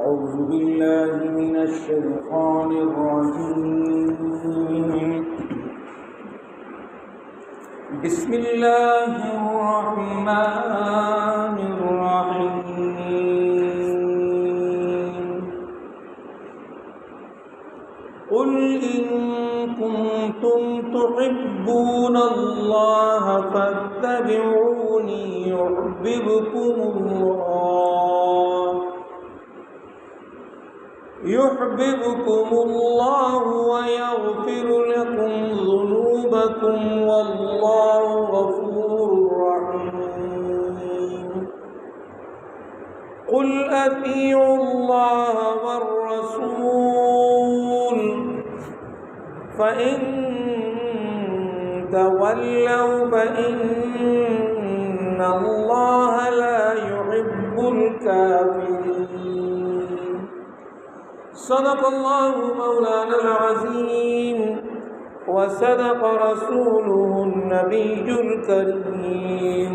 أعوذ بالله من الشيطان الرجيم بسم الله الرحمن الرحيم قل إن كنتم تحبون الله فاتبعوني يحببكم الله ويغفر لكم ذنوبكم والله غفور رحيم قل أطيعوا الله والرسول فإن تولوا فإن الله لا يحب الكافرين صدق الله مولانا العظيم وصدق رسوله النبي الكريم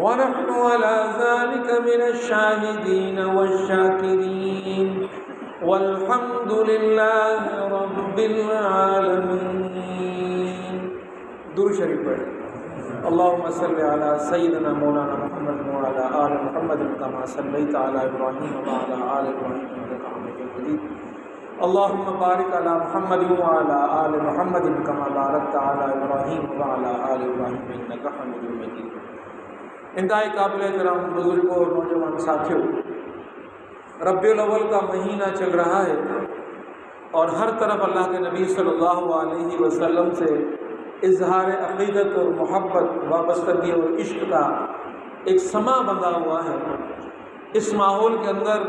ونحن على ذلك من الشاهدين والشاكرين والحمد لله رب العالمين. درود شریف پڑھیں. اللهم صل على سيدنا مولانا محمد وعلى آل محمد كما صليت على إبراهيم وعلى آل إبراهيم إنك حميد مجيد. اللهم بارك على محمد وعلى آل محمد كما باركت على إبراهيم وعلى آل إبراهيم إنك حميد مجيد. انتہائی قابل احترام بزرگوں اور نوجوان ساتھیوں، ربیع الاول کا مہینہ چل رہا ہے اور ہر طرف اللہ کے نبی صلی اللہ علیہ وسلم سے اظہار عقیدت اور محبت، وابستگی اور عشق کا ایک سما بندھا ہوا ہے. اس ماحول کے اندر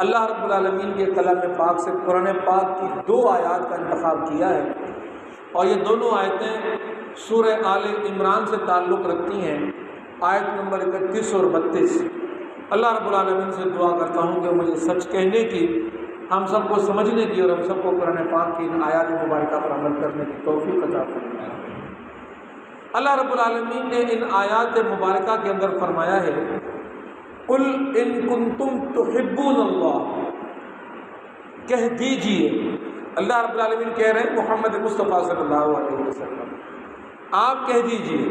اللہ رب العالمین کے کلام پاک سے قرآن پاک کی 2 آیات کا انتخاب کیا ہے، اور یہ دونوں آیتیں سورہ آل عمران سے تعلق رکھتی ہیں، آیت نمبر 31 اور 32. اللہ رب العالمین سے دعا کرتا ہوں کہ مجھے سچ کہنے کی، ہم سب کو سمجھنے کی اور ہم سب کو قرآن پاک کی ان آیات مبارکہ پر عمل کرنے کی توفیق عطا فرمائے. اللہ رب العالمین نے ان آیات مبارکہ کے اندر فرمایا ہے، قل ان کنتم تحبون اللہ، کہہ دیجئے. اللہ رب العالمین کہہ رہے ہیں محمد مصطفیٰ صلی اللہ علیہ وسلم، آپ کہہ دیجئے،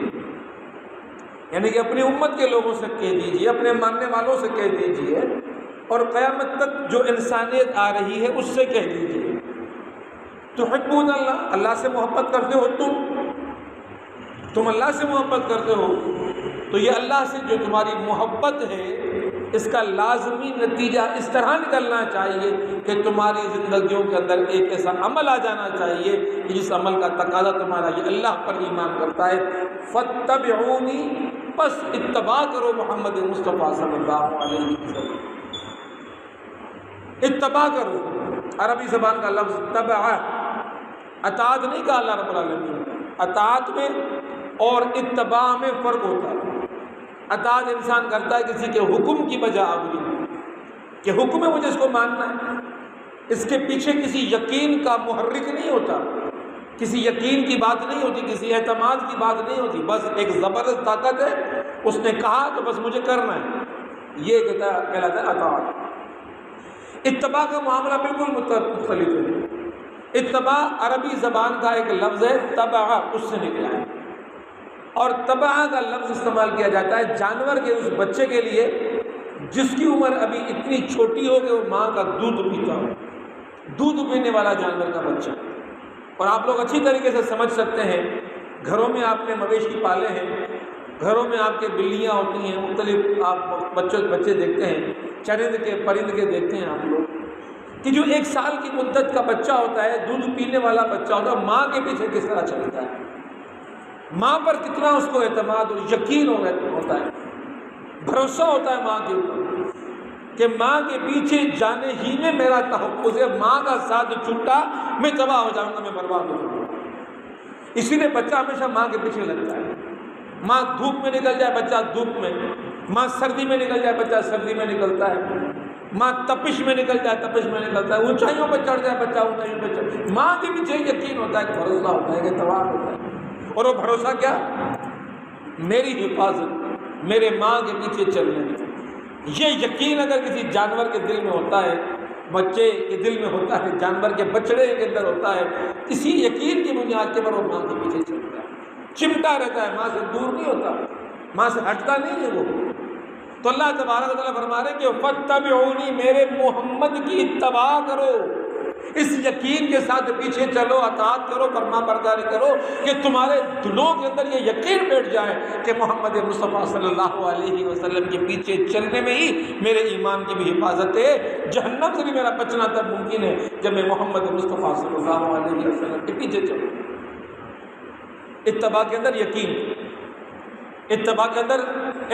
یعنی کہ اپنی امت کے لوگوں سے کہہ دیجئے، اپنے ماننے والوں سے کہہ دیجئے، اور قیامت تک جو انسانیت آ رہی ہے اس سے کہہ دیجئے. تحبون اللہ، اللہ سے محبت کرتے ہو، تم اللہ سے محبت کرتے ہو، تو یہ اللہ سے جو تمہاری محبت ہے اس کا لازمی نتیجہ اس طرح نکلنا چاہیے کہ تمہاری زندگیوں کے اندر ایک ایسا عمل آ جانا چاہیے کہ جس عمل کا تقاضا تمہارا یہ اللہ پر ایمان کرتا ہے. فاتبعونی، پس اتباع کرو محمد مصطفیٰ صلی اللہ علیہ وسلم. اتباع کرو، عربی زبان کا لفظ تبع، اطاعت نہیں کہا اللہ رب العالمین. اطاعت میں اور اتباع میں فرق ہوتا ہے. اطاعت انسان کرتا ہے کسی کے حکم کی بجاوری، کہ حکم ہے مجھے اس کو ماننا ہے، اس کے پیچھے کسی یقین کا محرک نہیں ہوتا، کسی یقین کی بات نہیں ہوتی، کسی اعتماد کی بات نہیں ہوتی، بس ایک زبردست طاقت ہے، اس نے کہا تو بس مجھے کرنا ہے. یہ کہلاتا ہے اطاعت. اتباع کا معاملہ بالکل مختلف ہے. اتباع عربی زبان کا ایک لفظ ہے، تبع، اس سے نکلا ہے، اور تبع کا لفظ استعمال کیا جاتا ہے جانور کے اس بچے کے لیے جس کی عمر ابھی اتنی چھوٹی ہو کہ وہ ماں کا دودھ پیتا ہو، دودھ پینے والا جانور کا بچہ. اور آپ لوگ اچھی طریقے سے سمجھ سکتے ہیں، گھروں میں آپ نے مویشی پالے ہیں، گھروں میں آپ کے بلیاں ہوتی ہیں، مختلف آپ بچے دیکھتے ہیں، چرند کے پرند کے دیکھتے ہیں آپ لوگ، کہ جو 1 سال کی مدت کا بچہ ہوتا ہے، دودھ پینے والا بچہ ہوتا ہے، ماں کے پیچھے کس طرح چلتا ہے، ماں پر کتنا اس کو اعتماد اور یقین ہوتا ہے، بھروسہ ہوتا ہے ماں کے اوپر کہ ماں کے پیچھے جانے ہی میں میرا تحفظ ہے، ماں کا ساتھ چھوٹا میں تباہ ہو جاؤں گا، میں برباد ہو جاؤں گا. اسی لیے بچہ ہمیشہ ماں کے پیچھے لگتا ہے. ماں دھوپ میں نکل جائے بچہ دھوپ میں، ماں سردی میں نکل جائے بچہ سردی میں نکلتا ہے، ماں تپش میں نکل جائے تپش میں نکلتا ہے، اونچائیوں پہ چڑھ جائے بچہ اونچائیوں پہ چڑھ. ماں کے پیچھے یقین ہوتا ہے، بھروسہ ہوتا ہے، اعتماد ہوتا ہے. اور وہ بھروسہ کیا؟ میری حفاظت، میرے ماں کے پیچھے چلنے میں. یہ یقین اگر کسی جانور کے دل میں ہوتا ہے، بچے کے دل میں ہوتا ہے، جانور کے بچڑے کے اندر ہوتا ہے، اسی یقین کی بنیاد کے پر وہ ماں کے پیچھے چلتا ہے، چمٹا رہتا ہے، ماں سے دور نہیں ہوتا، ماں سے ہٹتا نہیں ہے وہ۔ تو اللہ تبارک و تعالیٰ فرما رہے کہ فاتبعونی، میرے محمد کی اتباع کرو، اس یقین کے ساتھ پیچھے چلو، اطاعت کرو، فرما برداری کرو کہ تمہارے دلوں کے اندر یہ یقین بیٹھ جائے کہ محمد مصطفیٰ صلی اللہ علیہ وسلم کے پیچھے چلنے میں ہی میرے ایمان کی بھی حفاظت ہے، جہنم سے بھی میرا بچنا تب ممکن ہے جب میں محمد مصطفیٰ صلی اللہ علیہ وسلم کے پیچھے چلوں۔ اتباع کے اندر یقین، اتباع کے اندر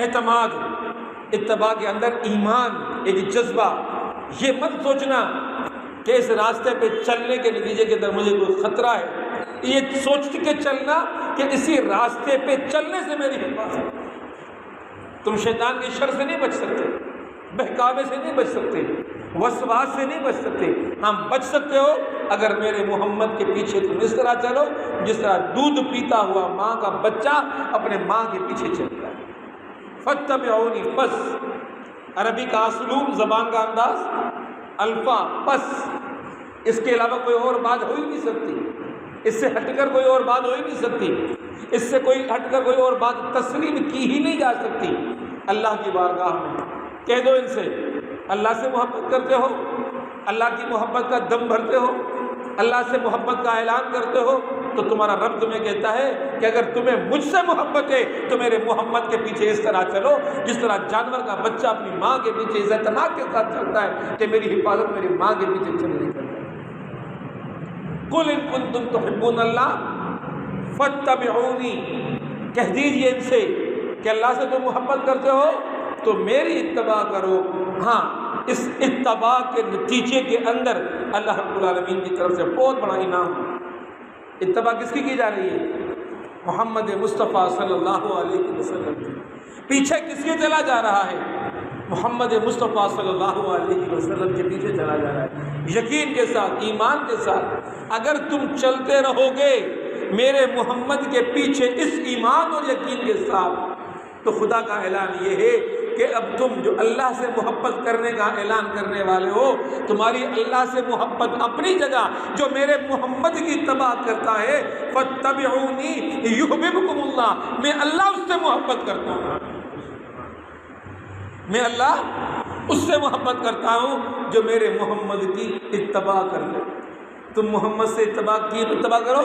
اعتماد، اتباع کے اندر ایمان، ایک جذبہ۔ یہ مت سوچنا کہ اس راستے پہ چلنے کے نتیجے کے اندر مجھے کوئی خطرہ ہے، یہ سوچ کے چلنا کہ اسی راستے پہ چلنے سے میری حفاظت۔ تم شیطان کے شر سے نہیں بچ سکتے، بہکاوے سے نہیں بچ سکتے، وسواس سے نہیں بچ سکتے۔ ہم بچ سکتے ہو اگر میرے محمد کے پیچھے تم اس طرح چلو جس طرح دودھ پیتا ہوا ماں کا بچہ اپنے ماں کے پیچھے چلتا ہے۔ فاتبعونی، بس عربی کا اسلوب، زبان کا انداز، الفا، بس، اس کے علاوہ کوئی اور بات ہو ہی نہیں سکتی، اس سے ہٹ کر کوئی اور بات ہو ہی نہیں سکتی، اس سے کوئی ہٹ کر کوئی اور بات تسلیم کی ہی نہیں جا سکتی۔ اللہ کی بارگاہ میں کہہ دو ان سے، اللہ سے محبت کرتے ہو، اللہ کی محبت کا دم بھرتے ہو، اللہ سے محبت کا اعلان کرتے ہو، تو تمہارا رب تمہیں کہتا ہے کہ اگر تمہیں مجھ سے محبت ہے تو میرے محمد کے پیچھے اس طرح چلو جس طرح جانور کا بچہ اپنی ماں کے پیچھے اس اعتماد کے ساتھ چلتا ہے کہ میری حفاظت میری ماں کے پیچھے چلنے کرتا ہے۔ قل ان کنتم تحبون اللہ فاتبعونی، کہہ دیجیے ان سے کہ اللہ سے تم محبت کرتے ہو تو میری اتباع کرو۔ ہاں، اس اتباع کے نتیجے کے اندر اللہ رب العالمین کی طرف سے بہت بڑا انعام ہے۔ اتباع کس کی جا رہی ہے؟ محمد مصطفیٰ صلی اللہ علیہ وسلم کی۔ پیچھے کس کے چلا جا رہا ہے؟ محمد مصطفیٰ صلی اللہ علیہ وسلم کے پیچھے چلا جا رہا ہے، یقین کے ساتھ، ایمان کے ساتھ۔ اگر تم چلتے رہو گے میرے محمد کے پیچھے اس ایمان اور یقین کے ساتھ، تو خدا کا اعلان یہ ہے کہ اب تم جو اللہ سے محبت کرنے کا اعلان کرنے والے ہو، تمہاری اللہ سے محبت اپنی جگہ، جو میرے محمد کی اتباع کرتا ہے، فاتبعونی یحببکم اللہ، میں اللہ اس سے محبت کرتا ہوں، میں اللہ اس سے محبت کرتا ہوں جو میرے محمد کی اتباع کر لے۔ تم محمد سے اتباع کرو،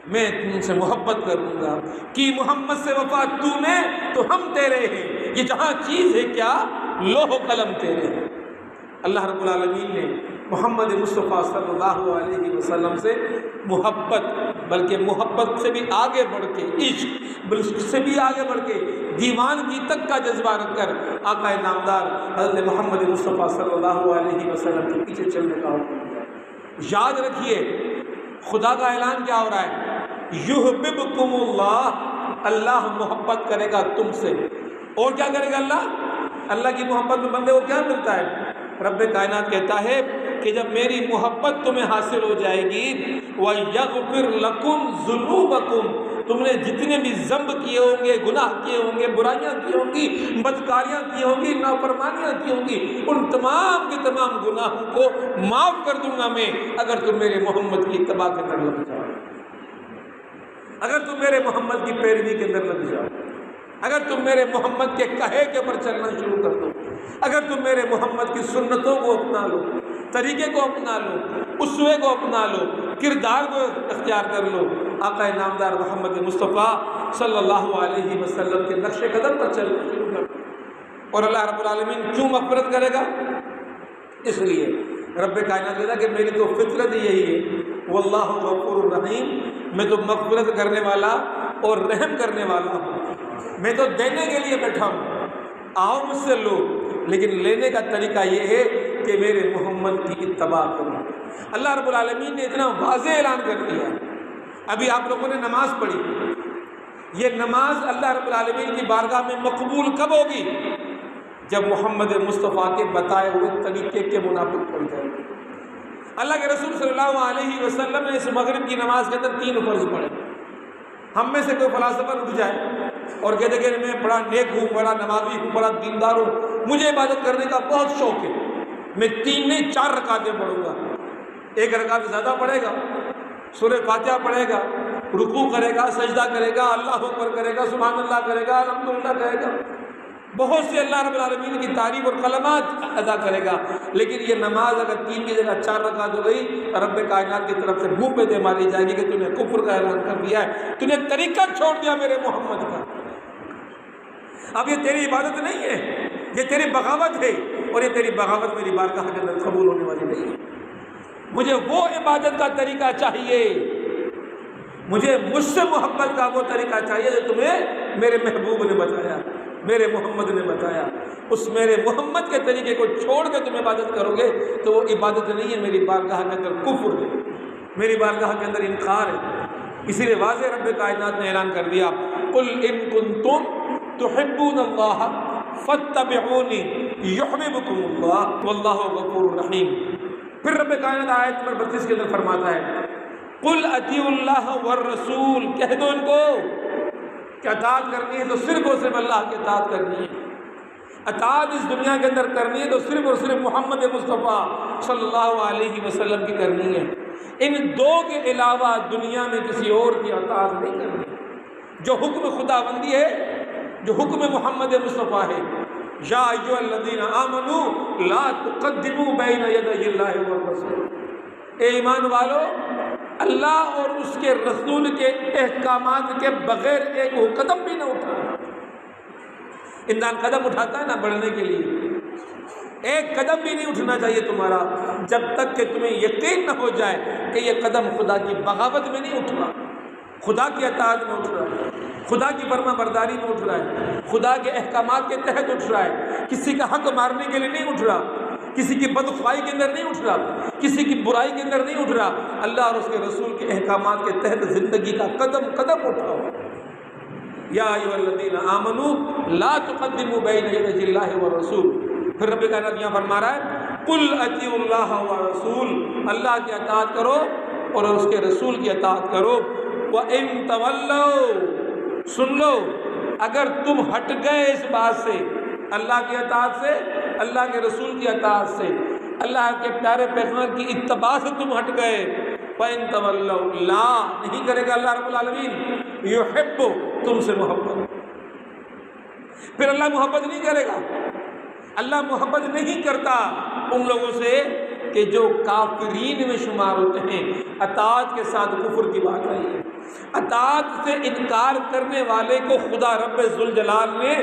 میں تم سے محبت کروں گا۔ کہ محمد سے وفا تو نے تو ہم تیرے ہیں، یہ جہاں چیز ہے کیا، لوح و قلم تیرے ہیں۔ اللہ رب العالمین نے محمد مصطفیٰ صلی اللہ علیہ وسلم سے محبت، بلکہ محبت سے بھی آگے بڑھ کے عشق سے بھی آگے بڑھ کے دیوانگی تک کا جذبہ رکھ کر آقا نامدار حضرت محمد مصطفیٰ صلی اللہ علیہ وسلم کے پیچھے چلنے کا حکم دیا۔ یاد رکھیے خدا کا اعلان کیا ہو رہا ہے، یحببکم اللہ، اللہ محبت کرے گا تم سے۔ اور کیا کرے گا اللہ کی محبت میں بندے کو کیا ملتا ہے؟ رب کائنات کہتا ہے کہ جب میری محبت تمہیں حاصل ہو جائے گی، وَيَغْفِرْ لَكُمْ ذُنُوبَكُمْ، تم نے جتنے بھی ذنب کیے ہوں گے، گناہ کیے ہوں گے، برائیاں کی ہوں گی، بدکاریاں کی ہوں گی، نافرمانیاں کی ہوں گی، ان تمام کے تمام گناہوں کو معاف کر دوں گا میں، اگر تم میرے محمد کی اتباع کے اندر لگ جاؤ، اگر تم میرے محمد کی پیروی کے اندر لگ جاؤ، اگر تم میرے محمد کے کہے کے اوپر چلنا شروع کر دو، اگر تم میرے محمد کی سنتوں کو اپنا لو، طریقے کو اپنا لو، اسوے کو اپنا لو، کردار کو اختیار کر لو، آقا نامدار محمد مصطفیٰ صلی اللہ علیہ وسلم کے نقش قدم پر چلنا شروع کر دو۔ اور اللہ رب العالمین کیوں مغفرت کرے گا؟ اس لیے رب کائنات کہتا کہ میری تو فطرت یہی ہے، واللہ غفور الرحیم، میں تو مغفرت کرنے والا اور رحم کرنے والا ہوں، میں تو دینے کے لیے بیٹھا ہوں، آؤ مجھ سے لو، لیکن لینے کا طریقہ یہ ہے کہ میرے محمد کی اتباع کرو۔ اللہ رب العالمین نے اتنا واضح اعلان کر دیا۔ ابھی آپ لوگوں نے نماز پڑھی، یہ نماز اللہ رب العالمین کی بارگاہ میں مقبول کب ہوگی؟ جب محمد مصطفیٰ کے بتائے ہوئے طریقے کے منافق پڑھ جائے۔ اللہ کے رسول صلی اللہ علیہ وسلم نے اس مغرب کی نماز کے اندر 3 فرض پڑھے۔ ہم میں سے کوئی فلاسفر اٹھ جائے، اور کہتے کہ میں بڑا نیک ہوں، بڑا نمازی ہوں، بڑا دیندار ہوں، مجھے عبادت کرنے کا بہت شوق ہے، میں 3 نہیں 4 رکعتیں پڑھوں گا، 1 رکعت زیادہ پڑھے گا، سورہ فاتحہ پڑھے گا، رکوع کرے گا، سجدہ کرے گا، اللہ اکبر کرے گا، سبحان اللہ کرے گا، الحمدللہ کرے گا، بہت سے اللہ رب العالمین کی تعریف اور کلمات ادا کرے گا، لیکن یہ نماز اگر 3 کی جگہ 4 رکعت ہو گئی، رب کائنات کی طرف سے منہ پہ دے ماری جائے گی کہ تو نے کفر کا اعلان کر دیا ہے، تو نے طریقہ چھوڑ دیا میرے محمد کا۔ اب یہ تیری عبادت نہیں ہے، یہ تیری بغاوت ہے، اور یہ تیری بغاوت میری بارگاہ کے اندر قبول ہونے والی نہیں ہے۔ مجھے وہ عبادت کا طریقہ چاہیے، مجھے مجھ سے محبت کا وہ طریقہ چاہیے جو تمہیں میرے محبوب نے بتایا، میرے محمد نے بتایا۔ اس میرے محمد کے طریقے کو چھوڑ کے تم عبادت کرو گے تو وہ عبادت نہیں ہے، میری بارگاہ کے اندر کفر ہے، میری بارگاہ کے اندر انکار ہے۔ اسی لیے واضح رب کائنات نے اعلان کر دیا، قل ان کنتم تحبون اللہ فاتبعونی یحببکم اللہ واللہ غفور رحیم۔ پھر رب کائنات آیت نمبر 32 کے اندر فرماتا ہے، قل اطیعوا اللہ والرسول، کہہ دو ان کو کہ اطاعت کرنی ہے تو صرف اور صرف اللہ کی اطاعت کرنی ہے، اطاعت اس دنیا کے اندر کرنی ہے تو صرف اور صرف محمد مصطفیٰ صلی اللہ علیہ وسلم کی کرنی ہے، ان 2 کے علاوہ دنیا میں کسی اور کی اطاعت نہیں کرنی۔ جو حکم خداوندی ہے، جو حکم محمد مصطفیٰ ہے، یا ایھا الذین آمنوا لا تقدموا بین یدی اللہ والرسول، اے ایمان والو اللہ اور اس کے رسول کے احکامات کے بغیر ایک قدم بھی نہ اٹھانا۔ انسان قدم اٹھاتا ہے نا بڑھنے کے لیے، ایک قدم بھی نہیں اٹھنا چاہیے تمہارا جب تک کہ تمہیں یقین نہ ہو جائے کہ یہ قدم خدا کی بغاوت میں نہیں اٹھ رہا، خدا کی اطاعت میں اٹھ رہا ہے، خدا کی فرما برداری میں اٹھ رہا ہے، خدا کے احکامات کے تحت اٹھ رہا ہے، کسی کا حق مارنے کے لیے نہیں اٹھ رہا، کسی کی بدخواہی کے اندر نہیں اٹھ رہا، کسی کی برائی کے اندر نہیں اٹھ رہا، اللہ اور اس کے رسول کے احکامات کے تحت زندگی کا قدم قدم اٹھاؤ۔ یا ایھا الذین آمنوا لا تقدموا بین یدی اللہ والرسول۔ پھر رب کائنات یہاں فرما رہا ہے، قل اطیعوا اللہ والرسول، اللہ کی اطاعت کرو اور اس کے رسول کی اطاعت کرو۔ وَإِن تَوَلَّوْا، سن لو اگر تم ہٹ گئے اس بات سے، اللہ کی اطاعت سے، اللہ کے رسول کی اطاعت سے، اللہ کے پیارے پیغمبر کی اتباع سے تم ہٹ گئے، وَإِن تَوَلَّوْا، لا نہیں کرے گا اللہ رب العالمین یحب، تم سے محبت۔ پھر اللہ محبت نہیں کرے گا، اللہ محبت نہیں کرتا ان لوگوں سے کہ جو کافرین میں شمار ہوتے ہیں۔ اطاعت کے ساتھ کفر کی بات آئی ہے، اطاعت سے انکار کرنے والے کو خدا رب ذوالجلال نے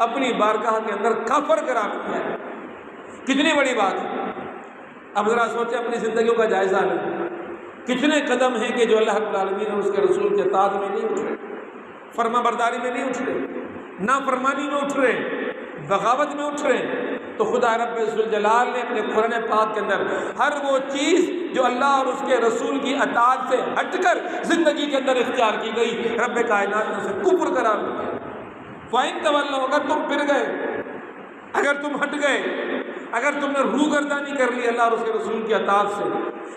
اپنی بارگاہ کے اندر کافر قرار دیا ہے۔ کتنی بڑی بات ہے، اب ذرا سوچیں، اپنی زندگیوں کا جائزہ لیں، کتنے قدم ہیں کہ جو اللہ رب العالمین اور اس کے رسول کے اطاعت میں نہیں اٹھ رہے، فرما برداری میں نہیں اٹھ رہے، نافرمانی میں اٹھ رہے، بغاوت میں اٹھ رہے، تو خدا رب ذوالجلال نے اپنے قرآن پاک کے اندر ہر وہ چیز جو اللہ اور اس کے رسول کی اطاعت سے ہٹ کر زندگی کے اندر اختیار کی گئی، رب کائنات نے اسے کفر قرار دیا۔ فَإِن تَوَلَّوْا، اگر تم پھر گئے، اگر تم ہٹ گئے، اگر تم نے روگردانی کر لی اللہ اور اس کے رسول کی اطاعت سے،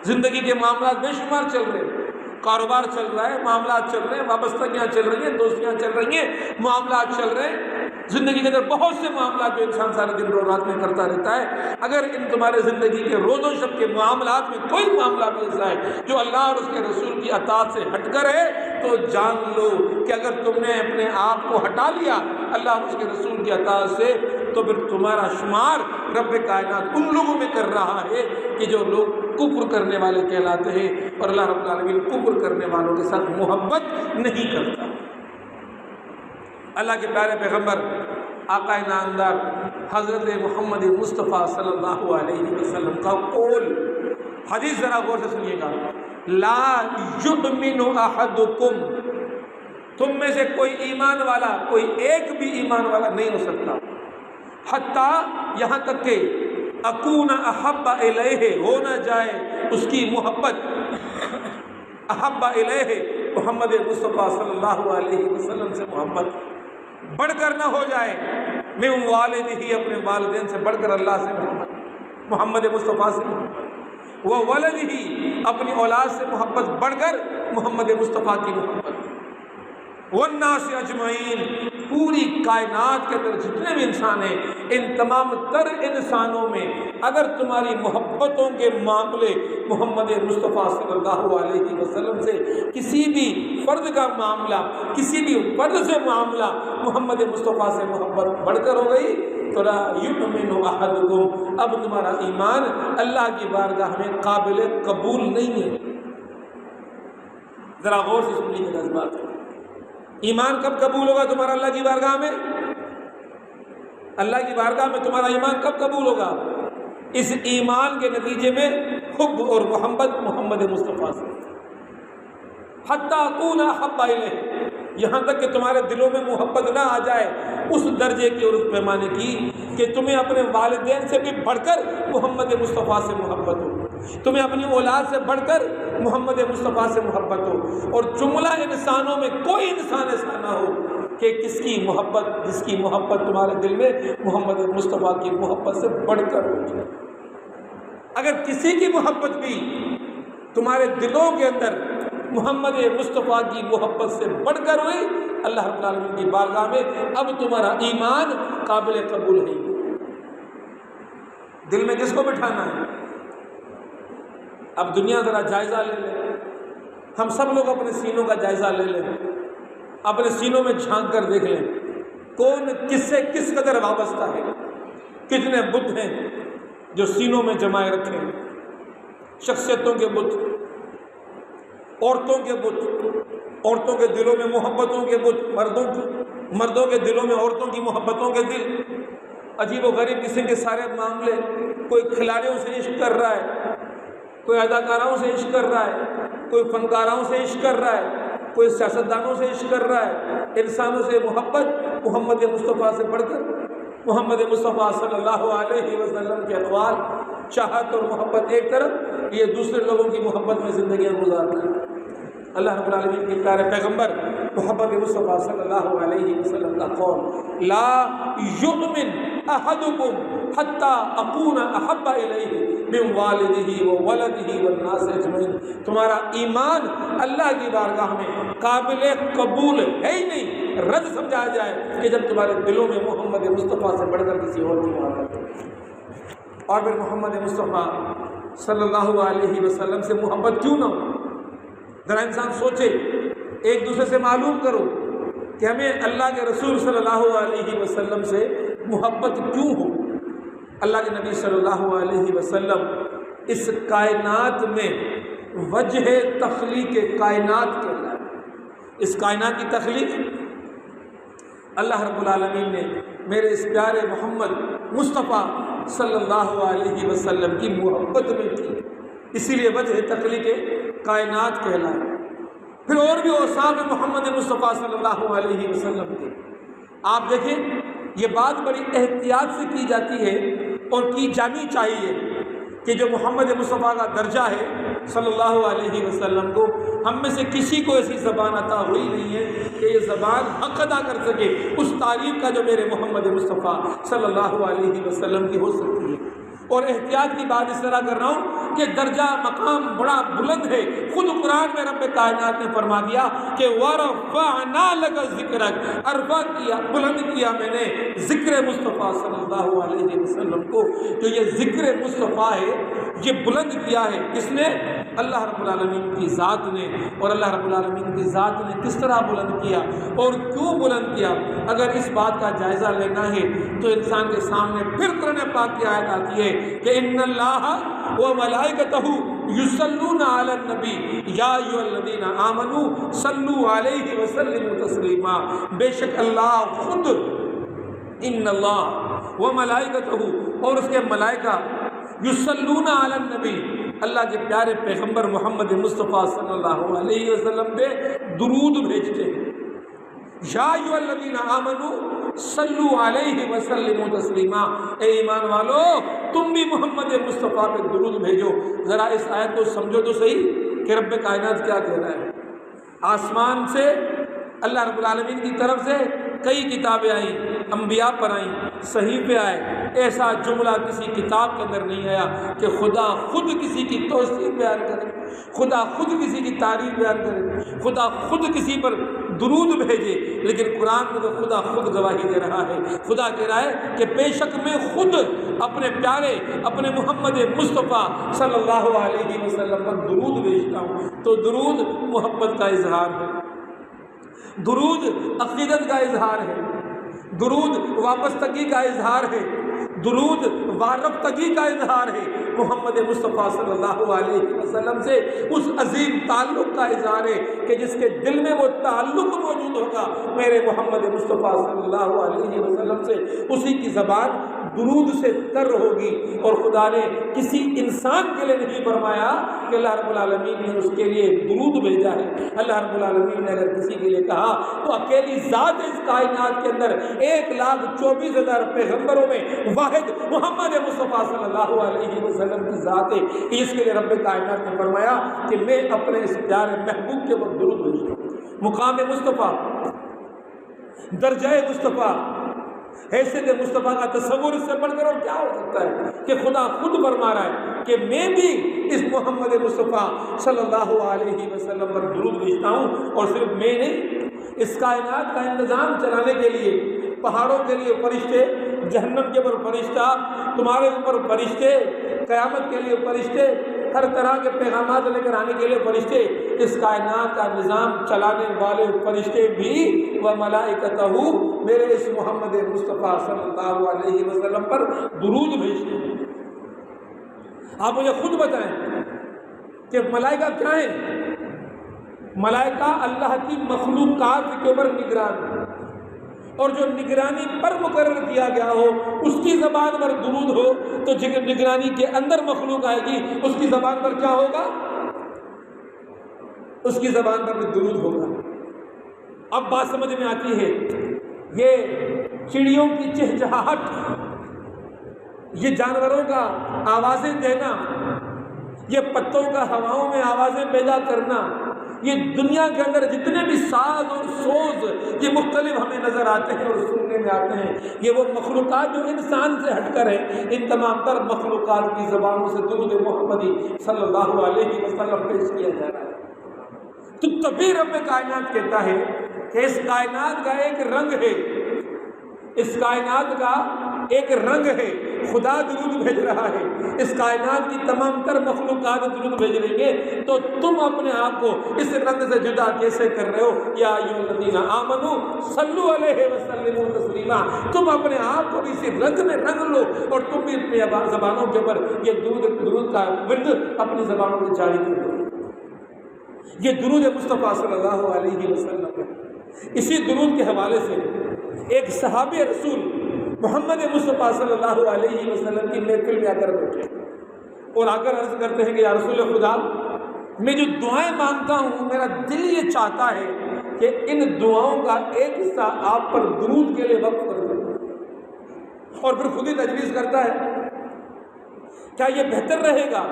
زندگی کے معاملات بے شمار چل رہے، کاروبار چل رہا ہے، معاملات چل رہے ہیں، وابستگیاں چل رہی ہیں، دوستیاں چل رہی ہیں، معاملات چل رہے ہیں، زندگی کے اندر بہت سے معاملات جو انسان سارے دن رو رات میں کرتا رہتا ہے، اگر ان تمہارے زندگی کے روز و شب کے معاملات میں کوئی معاملہ بھی ایسا ہے جو اللہ اور اس کے رسول کی اطاعت سے ہٹ کر ہے، تو جان لو کہ اگر تم نے اپنے آپ کو ہٹا لیا اللہ اور اس کے رسول کی اطاعت سے، تو پھر تمہارا شمار رب کائنات ان لوگوں میں کر رہا ہے کہ جو لوگ کفر کرنے والے کہلاتے ہیں، اور اللہ رب العالمین کفر کرنے والوں کے ساتھ محبت نہیں کرتا۔ اللہ کے پیارے پیغمبر آقا نامدار حضرت محمد مصطفیٰ صلی اللہ علیہ وسلم کا قول، حدیث ذرا غور سے سنیے گا، لا یؤمن احدکم، تم میں سے کوئی ایمان والا، کوئی ایک بھی ایمان والا نہیں ہو سکتا، حتیٰ یہاں تک کہ اکون احب الیہ، ہو نہ جائے اس کی محبت، احب الیہ محمد مصطفیٰ صلی اللہ علیہ وسلم سے محبت بڑھ کر نہ ہو جائے، من والدہ، اپنے والدین سے بڑھ کر اللہ سے محبت، محمد مصطفیٰ سے محبت، وہ ولدہ، اپنی اولاد سے محبت بڑھ کر محمد مصطفیٰ کی محبت، والناس اجمعین، پوری کائنات کے اندر جتنے بھی انسان ہیں، ان تمام تر انسانوں میں اگر تمہاری محبتوں کے معاملے محمد مصطفیٰ صلی اللہ علیہ وسلم سے کسی بھی فرد کا معاملہ، کسی بھی فرد سے معاملہ محمد مصطفیٰ سے محبت بڑھ کر ہو گئی تو لا یؤمن احدکم، اب تمہارا ایمان اللہ کی بارگاہ میں قابل قبول نہیں ہے۔ ذرا غور سے سن لیجیے اس بات کو، ایمان کب قبول ہوگا تمہارا اللہ کی بارگاہ میں؟ اللہ کی بارگاہ میں تمہارا ایمان کب قبول ہوگا؟ اس ایمان کے نتیجے میں حب اور محبت محمد مصطفیٰ سے، حتی اکون احب الیہ، یہاں تک کہ تمہارے دلوں میں محبت نہ آ جائے اس درجے کی اور اس پیمانے کی کہ تمہیں اپنے والدین سے بھی بڑھ کر محمد مصطفیٰ سے محبت ہو، تمہیں اپنی اولاد سے بڑھ کر محمد مصطفیٰ سے محبت ہو، اور جملہ انسانوں میں کوئی انسان ایسا نہ ہو کہ جس کی محبت تمہارے دل میں محمد مصطفیٰ کی محبت سے بڑھ کر ہو جائے۔ اگر کسی کی محبت بھی تمہارے دلوں کے اندر محمد مصطفیٰ کی محبت سے بڑھ کر ہوئی، اللہ رب العالمین کی بارگاہ میں اب تمہارا ایمان قابل قبول نہیں۔ دل میں کس کو بٹھانا ہے؟ اب دنیا ذرا جائزہ لے لیں، ہم سب لوگ اپنے سینوں کا جائزہ لے لیں، اپنے سینوں میں جھانک کر دیکھ لیں کون کس سے کس قدر وابستہ ہے، کتنے بت ہیں جو سینوں میں جمائے رکھے ہیں، شخصیتوں کے بت، عورتوں کے بت، عورتوں کے دلوں میں محبتوں کے بت، مردوں کے دلوں میں عورتوں کی محبتوں کے دل، عجیب و غریب قسم کے سارے معاملے، کوئی کھلاڑیوں سے عشق کر رہا ہے، کوئی اداکاروں سے عشق کر رہا ہے، کوئی فنکاروں سے عشق کر رہا ہے، کوئی سیاستدانوں سے عشق کر رہا ہے، انسانوں سے محبت محمد مصطفیٰ سے بڑھ کر محمد مصطفیٰ صلی اللہ علیہ وسلم کے اقوال، چاہت اور محبت ایک طرف، یہ دوسرے لوگوں کی محبت میں زندگیاں گزارنا ہے۔ اللہ رب العالمین کے پیارے پیغمبر محمد مصطفیٰ صلی اللہ علیہ وسلم کا قول، لا یؤمن احدکم حتی اکون احب الیہ من والدہ وولدہ والناس اجمعین، تمہارا ایمان اللہ کی بارگاہ میں قابل قبول ہے ہی نہیں، رد سمجھا جائے کہ جب تمہارے دلوں میں محمد مصطفیٰ سے بڑھ کر کسی اور کی محبت ہو۔ اور پھر محمد مصطفیٰ صلی اللہ علیہ وسلم سے محبت کیوں نہ ہو؟ ذرا انسان سوچے، ایک دوسرے سے معلوم کرو کہ ہمیں اللہ کے رسول صلی اللہ علیہ وسلم سے محبت کیوں ہو۔ اللہ کے نبی صلی اللہ علیہ وسلم اس کائنات میں وجہ تخلیق کائنات کے اللہ، اس کائنات کی تخلیق اللہ رب العالمین نے میرے اس پیارے محمد مصطفیٰ صلی اللہ علیہ وسلم کی محبت میں کی، اسی لیے وجہ تخلیق کائنات کہلائے۔ پھر اور بھی اوصاف محمد مصطفیٰ صلی اللہ علیہ وسلم کے، آپ دیکھیں یہ بات بڑی احتیاط سے کی جاتی ہے اور کی جانی چاہیے کہ جو محمد مصطفیٰ کا درجہ ہے صلی اللہ علیہ وسلم کو، ہم میں سے کسی کو ایسی زبان عطا ہوئی نہیں ہے کہ یہ زبان حق ادا کر سکے اس تعریف کا جو میرے محمد مصطفیٰ صلی اللہ علیہ وسلم کی ہو سکتی ہے۔ اور احتیاط کی بات اس طرح کر رہا ہوں کہ درجہ مقام بڑا بلند ہے، خود قرآن میں رب کائنات نے فرما دیا کہ وَرَفَعْنَا لَكَ ذِكْرَكَ، عرفہ کیا، بلند کیا میں نے ذکر مصطفیٰ صلی اللہ علیہ وسلم کو۔ جو یہ ذکر مصطفیٰ ہے یہ بلند کیا ہے کس نے؟ اللہ رب العالمین کی ذات نے۔ اور اللہ رب العالمین کی ذات نے کس طرح بلند کیا اور کیوں بلند کیا؟ اگر اس بات کا جائزہ لینا ہے تو انسان کے سامنے پھر قرآن پاک کی آیت آتی ہے کہ ان اللہ وملائکتہ یصلون علی النبی یا ایھا الذین آمنوا صلوا علیہ وسلموا تسلیما، بے شک اللہ خود، ان اللہ وملائکتہ، اور اس کے ملائکہ، یصلون علی النبی، اللہ کے پیارے پیغمبر محمد مصطفیٰ صلی اللہ علیہ وسلم پہ درود بھیجتے ہیں۔ یا ایھا الذین آمنوا صلوا علیہ وسلموا تسلیما، اے ایمان والو تم بھی محمد مصطفیٰ پہ درود بھیجو۔ ذرا اس آیت کو سمجھو تو صحیح کہ رب کائنات کیا کہہ رہا ہے۔ آسمان سے اللہ رب العالمین کی طرف سے کئی کتابیں آئیں، انبیاء پر آئیں، صحیفے آئے، ایسا جملہ کسی کتاب کے اندر نہیں آیا کہ خدا خود کسی کی توصیف بیان کرے، خدا خود کسی کی تعریف بیان کرے، خدا خود کسی پر درود بھیجے، لیکن قرآن میں تو خدا خود گواہی دے رہا ہے، خدا کہہ رہا ہے کہ بے شک میں خود اپنے پیارے اپنے محمد مصطفیٰ صلی اللہ علیہ وسلم پر درود بھیجتا ہوں۔ تو درود محبت کا اظہار ہے، درود عقیدت کا اظہار ہے، درود وابستگی کا اظہار ہے، درود وارفتگی کا اظہار ہے، محمد مصطفیٰ صلی اللہ علیہ وسلم سے اس عظیم تعلق کا اظہار ہے کہ جس کے دل میں وہ تعلق موجود ہوگا میرے محمد مصطفیٰ صلی اللہ علیہ وسلم سے، اسی کی زبان درود سے تر ہوگی۔ اور خدا نے کسی انسان کے لیے نہیں فرمایا کہ اللہ رب العالمین نے اس کے لیے درود بھیجا ہے، اللہ رب العالمین نے اگر کسی کے لیے کہا تو اکیلی ذات اس کائنات کے اندر 1,24,000 پیغمبروں میں واحد محمد مصطفیٰ صلی اللہ علیہ وسلم کی ذات ہے کہ اس کے لیے رب کائنات نے فرمایا کہ میں اپنے اس پیارے محبوب کے وقت درود بھیجتا ہوں۔ مقام مصطفیٰ، درجہ مصطفیٰ، حیثیت مصطفیٰ کا تصور اس سے بڑھ کر اور کیا ہو سکتا ہے کہ خدا خود فرما رہا ہے کہ میں بھی اس محمد مصطفیٰ صلی اللہ علیہ وسلم پر درود بھیجتا ہوں۔ اور صرف میں نہیں، اس کائنات کا انتظام چلانے کے لیے پہاڑوں کے لیے فرشتے، جہنم کے اوپر فرشتہ، تمہارے اوپر فرشتے، قیامت کے لیے فرشتے، ہر طرح کے پیغامات لے کر آنے کے لیے فرشتے، اس کائنات کا نظام چلانے والے فرشتے بھی وملائکتہ میرے اس محمد مصطفیٰ صلی اللہ علیہ وسلم پر درود بھیجتے ہیں۔ آپ مجھے خود بتائیں کہ ملائکہ کیا ہیں؟ ملائکہ اللہ کی مخلوقات کے اوپر نگران، اور جو نگرانی پر مقرر کیا گیا ہو اس کی زبان پر درود ہو تو نگرانی کے اندر مخلوق آئے گی، اس کی زبان پر کیا ہوگا؟ اس کی زبان پر بھی درود ہوگا۔ اب بات سمجھ میں آتی ہے، یہ چڑیوں کی چہچہاہٹ، یہ جانوروں کا آوازیں دینا، یہ پتوں کا ہواؤں میں آوازیں پیدا کرنا، یہ دنیا کے اندر جتنے بھی ساز اور سوز یہ مختلف ہمیں نظر آتے ہیں اور سننے میں آتے ہیں، یہ وہ مخلوقات جو انسان سے ہٹ کر ہیں، ان تمام تر مخلوقات کی زبانوں سے درود محمدی صلی اللہ علیہ وسلم پیش کیا جا رہا ہے۔ تو تبھی رب کائنات کہتا ہے کہ اس کائنات کا ایک رنگ ہے، اس کائنات کا ایک رنگ ہے، خدا درود بھیج رہا ہے، اس کائنات کی تمام تر مخلوقات درود بھیج رہی ہے، تو تم اپنے آپ کو اس رنگ سے جدا کیسے کر رہے ہو؟ یا ایھا الذین آمنوا صلوا علیہ وسلموا تسلیما، تم اپنے آپ کو بھی اسی رنگ میں رنگ لو اور تم بھی اپنی زبانوں کے اوپر یہ درود کا ورد اپنی زبانوں میں جاری کر دو۔ یہ درود مصطفیٰ صلی اللہ علیہ وسلم ہے۔ اسی درود کے حوالے سے ایک صحابی رسول محمد مصطفیٰ صلی اللہ علیہ وسلم کی محفل میں آ کر بیٹھے اور آ کر عرض کرتے ہیں کہ یا رسول خدا، میں جو دعائیں مانگتا ہوں میرا دل یہ چاہتا ہے کہ ان دعاؤں کا ایک حصہ آپ پر درود کے لیے وقف کر دوں۔ اور پھر خود ہی تجویز کرتا ہے کیا یہ بہتر رہے گا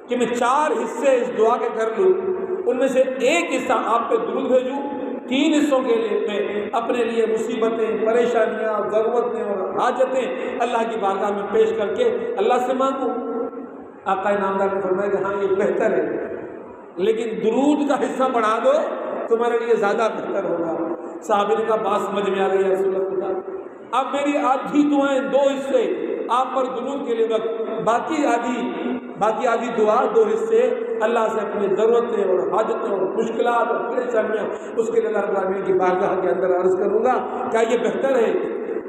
کہ میں 4 حصے اس دعا کے کر لوں، ان میں سے ایک حصہ آپ پہ درود بھیجوں، 3 حصوں کے لیے میں اپنے لیے مصیبتیں، پریشانیاں، ضرورتیں اور حاجتیں اللہ کی بارگاہ میں پیش کر کے اللہ سے مانگوں؟ آقا نامدار نے فرمایا کہ ہاں یہ بہتر ہے، لیکن درود کا حصہ بڑھا دو تمہارے لیے زیادہ بہتر ہوگا۔ صحابی نے کہا بات سمجھ میں آ گئی یا رسول اللہ خدا، اب میری آدھی دعائیں 2 حصے آپ پر درود کے لیے وقت، باقی آدھی دعا 2 حصے اللہ سے اپنی ضرورتیں اور حاجتیں اور مشکلات اور پریشانیاں اس کے لیے اللہ رب العالمین کی بارگاہ کے اندر عرض کروں گا، کیا یہ بہتر ہے؟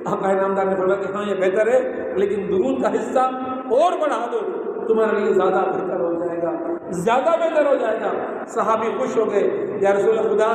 آقا نامدار نے فرمایا کہ ہاں یہ بہتر ہے، لیکن درود کا حصہ اور بڑھا دو تمہارے لیے زیادہ بہتر ہو جائے گا، زیادہ بہتر ہو جائے گا۔ صحابی خوش ہو گئے، یا رسول خدا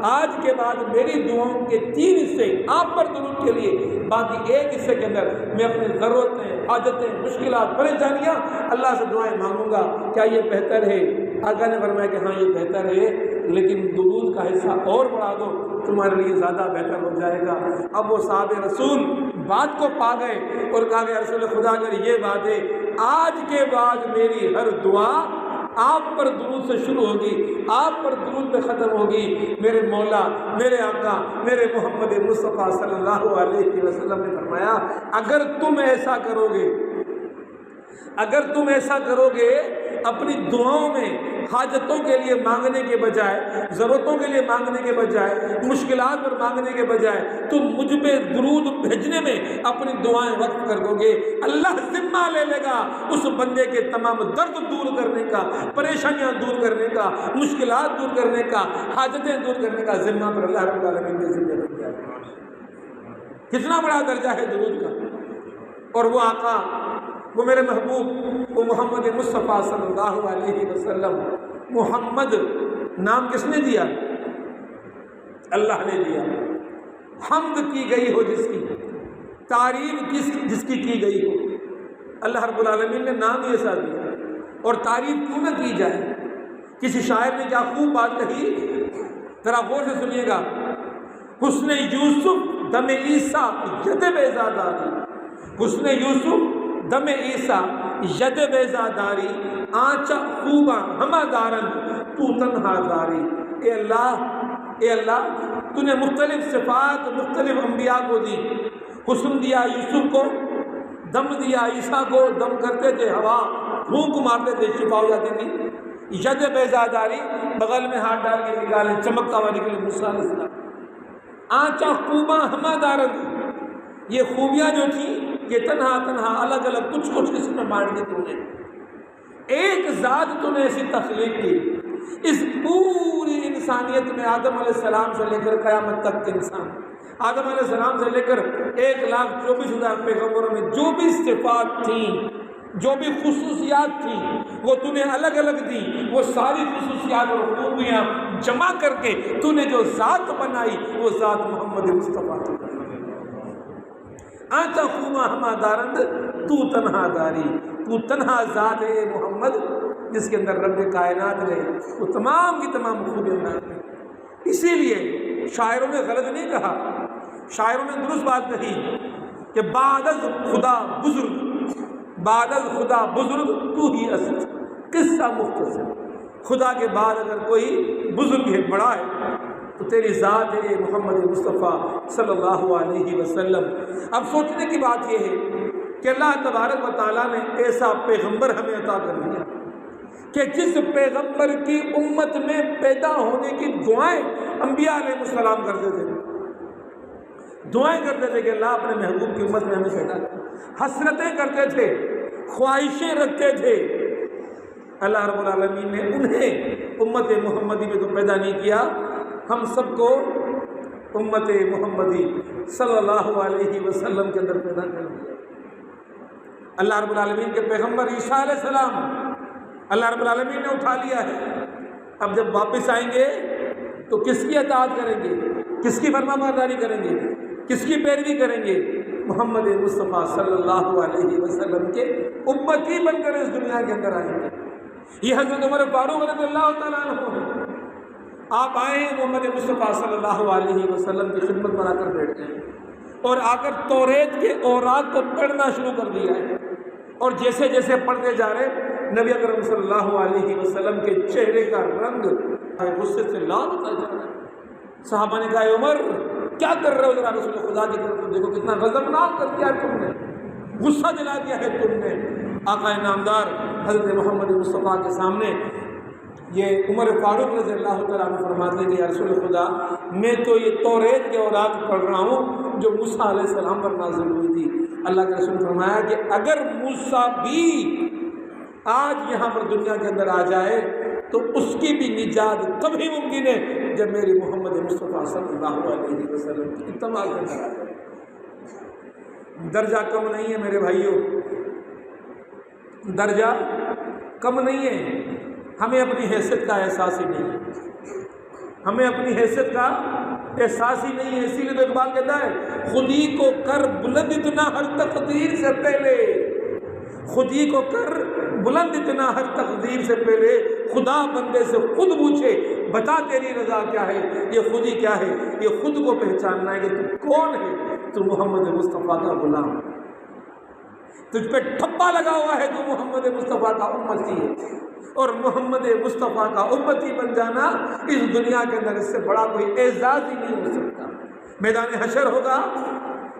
آج کے بعد میری دعاؤں کے 3 حصے آپ پر درود کے لیے، باقی 1 حصے کے اندر میں اپنی ضرورتیں، حاجتیں، مشکلات، پریشانیاں اللہ سے دعائیں مانگوں گا، کیا یہ بہتر ہے؟ آقا نے فرمایا کہ ہاں یہ بہتر ہے، لیکن درود کا حصہ اور بڑھا دو تمہارے لیے زیادہ بہتر ہو جائے گا۔ اب وہ صحابہ رسول بات کو پا گئے اور کہا کہ رسول خدا اگر یہ بات ہے، آج کے بعد میری ہر دعا آپ پر درود سے شروع ہوگی، آپ پر درود پہ ختم ہوگی۔ میرے مولا، میرے آقا، میرے محمد مصطفیٰ صلی اللہ علیہ وسلم نے فرمایا اگر تم ایسا کرو گے اپنی دعاؤں میں حاجتوں کے لیے مانگنے کے بجائے، ضرورتوں کے لیے مانگنے کے بجائے، مشکلات پر مانگنے کے بجائے تم مجھ پہ درود بھیجنے میں اپنی دعائیں وقف کر دو گے، اللہ ذمہ لے لے گا اس بندے کے تمام درد دور کرنے کا، پریشانیاں دور کرنے کا، مشکلات دور کرنے کا، حاجتیں دور کرنے کا ذمہ پر اللہ رب العالمین کے ذمہ بن جائے گا۔ کتنا بڑا درجہ ہے درود کا۔ اور وہ آقا، وہ میرے محبوب، وہ محمد مصطفیٰ صلی اللہ علیہ وسلم، محمد نام کس نے دیا؟ اللہ نے دیا۔ حمد کی گئی ہو جس کی، تعریف جس کی گئی ہو، اللہ رب العالمین نے نام ہی ایسا دیا۔ اور تعریف کیوں نہ کی جائے؟ کسی شاعر نے کیا خوب بات کہی، ذرا غور سے سنیے گا۔ حسن یوسف دم عیسیٰ ید بیزاداری، حسن یوسف دم عیسیٰ ید بیزاداری، آنچا خوباں ہمہ دارن تو تنہا داری۔ اے اللہ تو نے مختلف صفات مختلف انبیاء کو دی، حسن دیا یوسف کو، دم دیا عیسیٰ کو، دم کرتے تھے ہوا، پھونک مارتے تھے شفا ہو جاتی تھی۔ ید بیزاداری، بغل میں ہاتھ ڈال کے نکالے، چمکتا ہوا نکلے موسیٰ علیہ السلام۔ آنچا خوباں ہمہ دارن، یہ خوبیاں جو تھیں یہ تنہا الگ الگ کچھ کس میں بانٹ دی تو نے۔ ایک ذات تو نے ایسی تخلیق کی، اس پوری انسانیت میں آدم علیہ السلام سے لے کر قیامت تک کے انسان، آدم علیہ السلام سے لے کر 1,24,000 پیغمبروں میں جو بھی صفات تھیں، جو بھی خصوصیات تھیں، وہ تو نے الگ الگ دی۔ وہ ساری خصوصیات اور خوبیاں جمع کر کے تو نے جو ذات بنائی، وہ ذات محمد مصطفیٰ کی۔ آنچا خوباں ہمہ دارند تو تنہا داری، تو تنہا ذات ہے محمد جس کے اندر رب کائنات نے وہ تمام کی تمام خوبیاں ہیں۔ اسی لیے شاعروں نے غلط نہیں کہا، شاعروں نے درست بات کہی کہ بعد از خدا بزرگ، بعد از خدا بزرگ تو ہی اصل، قصہ مختصر۔ خدا کے بعد اگر کوئی بزرگ ہے، بڑا ہے، تو تیری ذات ہے محمد مصطفیٰ صلی اللہ علیہ وسلم۔ اب سوچنے کی بات یہ ہے کہ اللہ تبارک و تعالیٰ نے ایسا پیغمبر ہمیں عطا کر دیا کہ جس پیغمبر کی امت میں پیدا ہونے کی دعائیں انبیاء علیہ السلام کرتے تھے، دعائیں کرتے تھے کہ اللہ اپنے محبوب کی امت میں ہمیں پیدا کر، حسرتیں کرتے تھے، خواہشیں رکھتے تھے۔ اللہ رب العالمین نے انہیں امت محمدی میں تو پیدا نہیں کیا، ہم سب کو امت محمدی صلی اللہ علیہ وسلم کے اندر پیدا کر دیا۔ اللہ رب العالمین کے پیغمبر عیسیٰ علیہ السلام اللہ رب العالمین نے اٹھا لیا ہے۔ اب جب واپس آئیں گے تو کس کی اطاعت کریں گے، کس کی فرما برداری کریں گے، کس کی پیروی کریں گے؟ محمد مصطفیٰ صلی اللہ علیہ وسلم کے امتی بن کر اس دنیا کے اندر آئیں گے۔ یہ حضرت عمر فاروق رضی اللہ تعالیٰ عنہ ہیں، آپ آئے ہیں محمد مصطفیٰ صلی اللہ علیہ وسلم کی خدمت بنا کر بیٹھ گئے اور آ کر توریت کے اوراق کو پڑھنا شروع کر دیا ہے۔ اور جیسے جیسے پڑھتے جا رہے نبی اکرم صلی اللہ علیہ وسلم کے چہرے کا رنگ غصے سے لال ہوتا جا رہا ہے۔ صحابہ نے کہا اے عمر کیا کر رہے ہو، ذرا رسول خدا کی طرف دیکھو، کتنا غضبناک کر دیا تم نے، غصہ دلا دیا ہے تم نے۔ آقا نامدار حضرت محمد مصطفیٰ کے سامنے یہ عمر فاروق رضی اللہ تعالیٰ عنہ فرماتے ہیں کہ یا رسول خدا، میں تو یہ توریت کے اوراق پڑھ رہا ہوں جو موسیٰ علیہ السلام پر نازل ہوئی تھی۔ اللہ کے رسول فرمایا کہ اگر موسیٰ بھی آج یہاں پر دنیا کے اندر آ جائے تو اس کی بھی نجات تبھی ممکن ہے جب میری محمد مصطفیٰ صلی اللہ علیہ وسلم کی اتباع کے اندر آ جائے۔ درجہ کم نہیں ہے میرے بھائیوں، درجہ کم نہیں ہے۔ ہمیں اپنی حیثیت کا احساس ہی نہیں ہے، ہمیں اپنی حیثیت کا احساس ہی نہیں ہے۔ اسی لیے تو اقبال کہتا ہے خود ہی کو کر بلند اتنا ہر تقدیر سے پہلے، خود ہی کو کر بلند اتنا ہر تقدیر سے پہلے، خدا بندے سے خود پوچھے بتا تیری رضا کیا ہے۔ یہ خود ہی کیا ہے، یہ خود کو پہچاننا ہے کہ تو کون ہے، تو محمد مصطفیٰ کا غلام، تجھ پہ ٹھپا لگا ہوا ہے، تو محمد مصطفیٰ کا امتی ہے۔ اور محمد مصطفیٰ کا امتی بن جانا اس دنیا کے اندر اس سے بڑا کوئی اعزاز ہی نہیں ہو سکتا۔ میدان حشر ہوگا،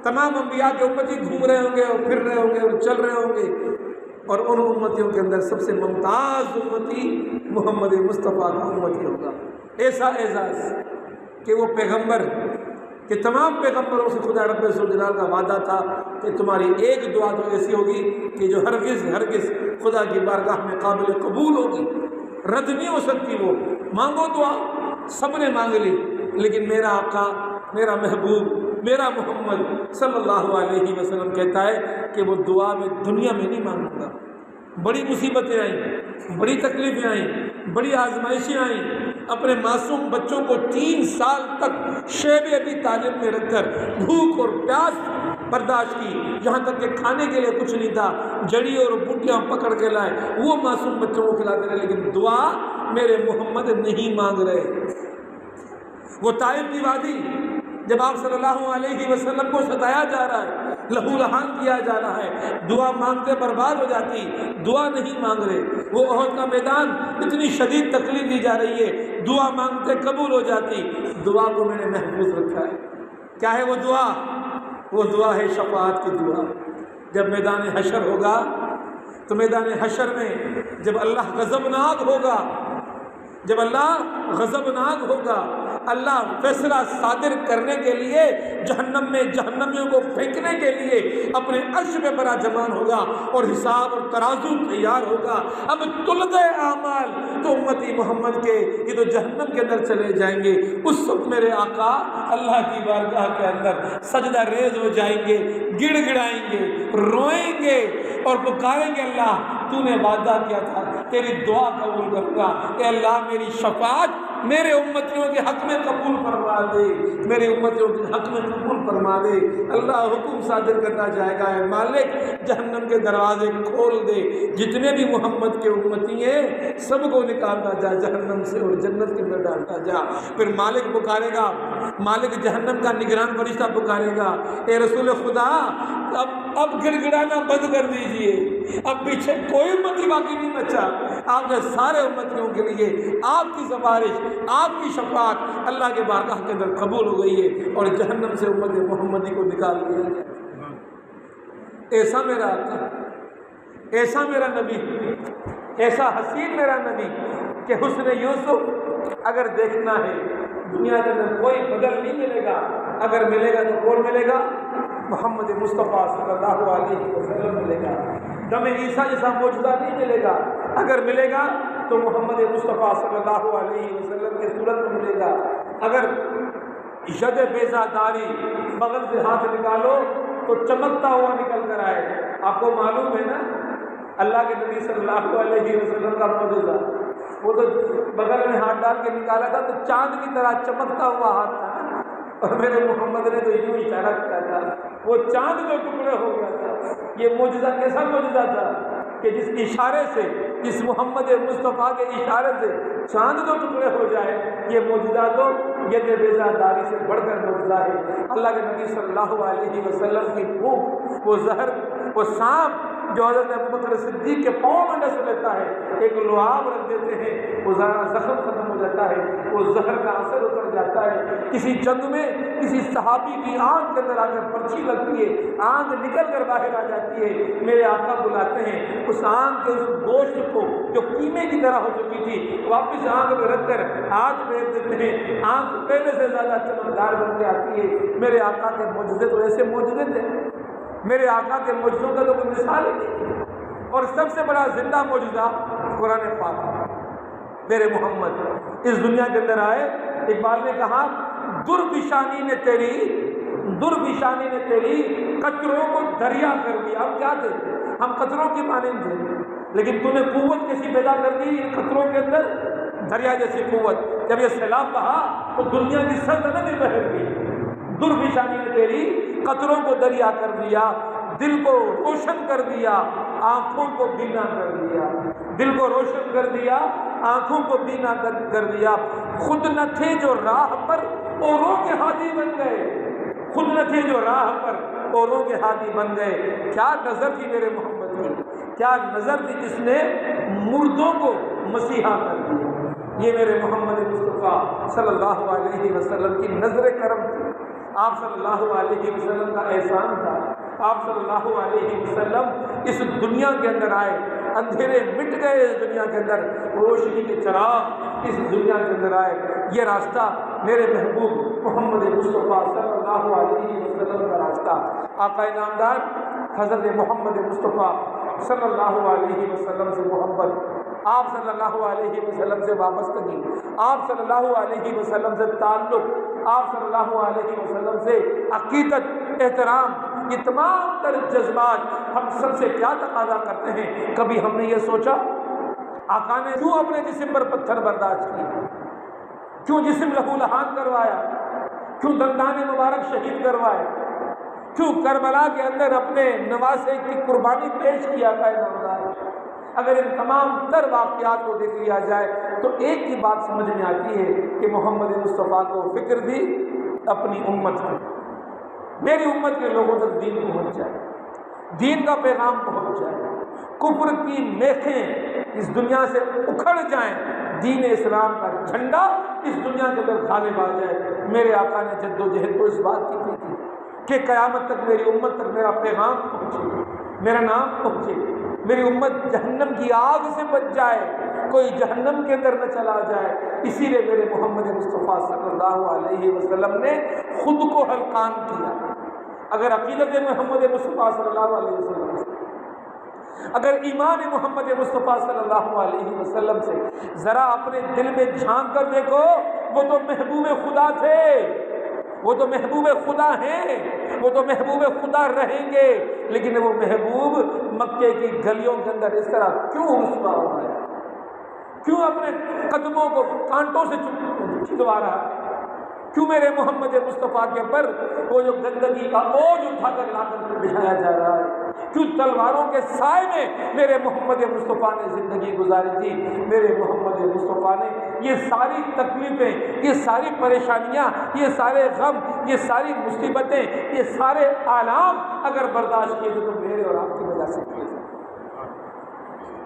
تمام انبیاء کے امتی گھوم رہے ہوں گے اور پھر رہے ہوں گے اور چل رہے ہوں گے، اور ان امتیوں کے اندر سب سے ممتاز امتی محمد مصطفیٰ کا امتی ہوگا۔ ایسا اعزاز کہ وہ پیغمبر کہ تمام پیغمبروں سے خدا رب ذوالجلال کا وعدہ تھا کہ تمہاری ایک دعا تو ایسی ہوگی کہ جو ہرگز خدا کی بارگاہ میں قابل قبول ہوگی، رد نہیں ہو سکتی۔ وہ مانگو دعا، سب نے مانگ لی، لیکن میرا آقا، میرا محبوب، میرا محمد صلی اللہ علیہ وسلم کہتا ہے کہ وہ دعا میں دنیا میں نہیں مانگوں گا۔ بڑی مصیبتیں آئیں، بڑی تکلیفیں آئیں، بڑی آزمائشیں آئیں، اپنے معصوم بچوں کو 3 سال تک شیب ابی طالب میں رکھ کر بھوک اور پیاس برداشت کی، یہاں تک کہ کھانے کے لیے کچھ نہیں تھا، جڑی اور بوٹیاں پکڑ کے لائے، وہ معصوم بچوں کو کھلاتے رہے، لیکن دعا میرے محمد نہیں مانگ رہے۔ وہ طائف کی وادی جب آپ صلی اللہ علیہ وسلم کو ستایا جا رہا ہے، لہو لہان کیا جا رہا ہے، دعا مانگتے برباد ہو جاتی، دعا نہیں مانگ رہے۔ وہ احد کا میدان، اتنی شدید تکلیف دی جا رہی ہے، دعا مانگتے قبول ہو جاتی۔ دعا کو میں نے محفوظ رکھا ہے۔ کیا ہے وہ دعا؟ وہ دعا ہے شفاعت کی دعا۔ جب میدان حشر ہوگا تو میدان حشر میں جب اللہ غضبناک ہوگا، جب اللہ غضبناک ہوگا، اللہ فیصلہ صادر کرنے کے لیے جہنم میں جہنمیوں کو پھینکنے کے لیے اپنے عرش پہ براجمان ہوگا اور حساب اور ترازو تیار ہوگا۔ اب تل گئے اعمال تو امتی محمد کے یہ تو جہنم کے اندر چلے جائیں گے۔ اس وقت میرے آقا اللہ کی بارگاہ کے اندر سجدہ ریز ہو جائیں گے، گڑ گڑائیں گے، روئیں گے اور پکاریں گے، اللہ تو نے وعدہ کیا تھا تیری دعا قبول کروں گا، اے اللہ میری شفاعت میرے امتیوں کے حق میں قبول فرما دے، میرے امتیوں کے حق میں قبول فرما دے۔ اللہ حکم صادر کرنا جائے گا، اے مالک جہنم کے دروازے کھول دے، جتنے بھی محمد کے امتی ہیں سب کو نکالنا جا جہنم سے اور جنت کے اندر ڈالتا جا۔ پھر مالک پکارے گا، مالک جہنم کا نگران فرشتہ پکارے گا، اے رسول خدا اب گڑ گڑانا بند کر دیجئے، اب پیچھے کوئی امتی باقی نہیں بچا، آپ نے سارے امتیوں کے لیے آپ کی سفارش، آپ کی شفاعت اللہ کے بارگاہ کے اندر قبول ہو گئی ہے اور جہنم سے امت محمدی کو نکال دیا گیا۔ ایسا میرا آقا، ایسا میرا نبی، ایسا حسین میرا نبی کہ حسن یوسف اگر دیکھنا ہے دنیا کے اندر کوئی بدل نہیں ملے گا، اگر ملے گا تو کون ملے گا؟ محمد مصطفیٰ صلی اللہ علیہ وسلم ملے گا۔ دم عیسیٰ جیسا موجودہ نہیں ملے گا، اگر ملے گا تو محمد مصطفیٰ صلی اللہ علیہ وسلم کی صورت میں ملے گا۔ اگر ید بیضا داری بغل سے ہاتھ نکالو تو چمکتا ہوا نکل کر آئے۔ آپ کو معلوم ہے نا اللہ کے نبی صلی اللہ علیہ وسلم کا معجزہ، وہ تو بغل میں ہاتھ ڈال کے نکالا تھا تو چاند کی طرح چمکتا ہوا ہاتھ تھا، اور میرے محمد نے تو یوں اشارہ کیا تھا، وہ چاند کے ٹکڑے ہو گیا تھا۔ یہ معجزہ کیسا معجزہ تھا کہ جس اشارے سے، جس محمد مصطفیٰ کے اشارے سے چاند دو ٹکڑے ہو جائے، یہ معجزہ تو ید بیضا داری سے بڑھ کر معجزہ ہے۔ اللہ کے نبی صلی اللہ علیہ وسلم کی بھوک، وہ زہر، وہ سانپ جو حضرت ابوبکر صدیق کے پاؤں میں ڈس لیتا ہے، ایک لعاب رکھ دیتے ہیں، وہ زخم ختم ہو جاتا ہے، وہ زہر کا اثر اتر جاتا ہے۔ کسی جنگ میں کسی صحابی کی آنکھ کے اندر آ کر پرچھی لگتی ہے، آنکھ نکل کر باہر آ جاتی ہے، میرے آقا بلاتے ہیں اس آنکھ کے اس گوشت کو جو قیمے کی طرح ہو چکی تھی واپس آنکھ میں رکھ کر ہاتھ پھیر دیتے ہیں، آنکھ پہلے سے زیادہ چمکدار بن کے آتی ہے۔ میرے آقا کے معجزے تو ایسے معجزے تھے، میرے آقا کے معجزوں کا تو کوئی مثال ہی نہیں۔ اور سب سے بڑا زندہ معجزہ قرآن پاک، میرے محمد اس دنیا کے اندر آئے۔ اقبال نے کہا درفشانی نے تیری قطروں کو دریا کر دیا۔ ہم کیا تھے؟ ہم قطروں کی مانند تھے، لیکن تو نے قوت کیسی پیدا کر دی ان قطروں کے اندر، دریا جیسی قوت۔ جب یہ سیلاب بہا تو دنیا کی سلطنت بہر گئی۔ درفشانی نے تیری قطروں کو دریا کر دیا، دل کو روشن کر دیا، آنکھوں کو بینا کر دیا، دل کو روشن کر دیا، آنکھوں کو بینا کر دیا۔ خود نہ تھے جو راہ پر اوروں کے ہادی بن گئے، خود نہ تھے جو راہ پر اوروں کے ہادی بن گئے۔ کیا نظر تھی میرے محمد کی، کیا نظر تھی جس نے مردوں کو مسیحا کر دیا۔ یہ میرے محمد مصطفیٰ صلی اللہ علیہ وسلم کی نظر کرم تھی، آپ صلی اللہ علیہ وسلم کا احسان تھا آپ صلی اللہ علیہ وسلم اس دنیا کے اندر آئے، اندھیرے مٹ گئے اس دنیا کے اندر، روشنی کے چراغ اس دنیا کے اندر آئے۔ یہ راستہ میرے محبوب محمد مصطفیٰ صلی اللہ علیہ وسلم کا راستہ، آقا نامدار حضرت محمد مصطفیٰ صلی اللہ علیہ وسلم سے محبت، آپ صلی اللہ علیہ وسلم سے وابستگی، آپ صلی اللہ علیہ وسلم سے تعلق، آپ صلی اللہ علیہ وسلم سے عقیدت، احترام، یہ تمام تر جذبات ہم سب سے کیا تقاضا کرتے ہیں؟ کبھی ہم نے یہ سوچا آقا نے کیوں اپنے جسم پر پتھر برداشت کیے؟ کیوں جسم لہو لہان کروایا؟ کیوں دندان مبارک شہید کروائے؟ کیوں کربلا کے اندر اپنے نواسے کی قربانی پیش کیا تھا نامدار؟ اگر ان تمام تر واقعات کو دیکھ لیا جائے تو ایک ہی بات سمجھ میں آتی ہے کہ محمد مصطفیٰ کو فکر تھی اپنی امت کی، میری امت کے لوگوں تک دین پہنچ جائے، دین کا پیغام پہنچ جائے، کفر کی میخیں اس دنیا سے اکھڑ جائیں، دین اسلام کا جھنڈا اس دنیا کے اندر غالب آ جائے۔ میرے آقا نے جد و جہد کو اس بات کی تھی کہ قیامت تک میری امت تک میرا پیغام پہنچے، میرا نام پہنچے، میری امت جہنم کی آگ سے بچ جائے، کوئی جہنم کے اندر نہ چلا جائے۔ اسی لیے میرے محمد مصطفیٰ صلی اللہ علیہ وسلم نے خود کو ہلکان کیا۔ اگر عقیدت محمد مصطفیٰ صلی اللہ علیہ وسلم سے، اگر ایمان محمد مصطفیٰ صلی اللہ علیہ وسلم سے ذرا اپنے دل میں جھانک کر دیکھو، وہ تو محبوب خدا تھے، وہ تو محبوب خدا ہیں، وہ تو محبوب خدا رہیں گے، لیکن وہ محبوب مکے کی گلیوں کے اندر اس طرح کیوں رسوا ہو رہا ہے؟ کیوں اپنے قدموں کو کانٹوں سے چھدوا رہا ہے؟ کیوں میرے محمد مصطفیٰ کے پر وہ جو گندگی کا اوج اٹھا کر لا کر بچھایا جا رہا ہے؟ کیوں تلواروں کے سائے میں میرے محمد مصطفیٰ نے زندگی گزاری تھی؟ میرے محمد مصطفیٰ نے یہ ساری تکلیفیں، یہ ساری پریشانیاں، یہ سارے غم، یہ ساری مصیبتیں، یہ سارے آلام اگر برداشت کیے تو میرے اور آپ کی وجہ سے کیے تھے۔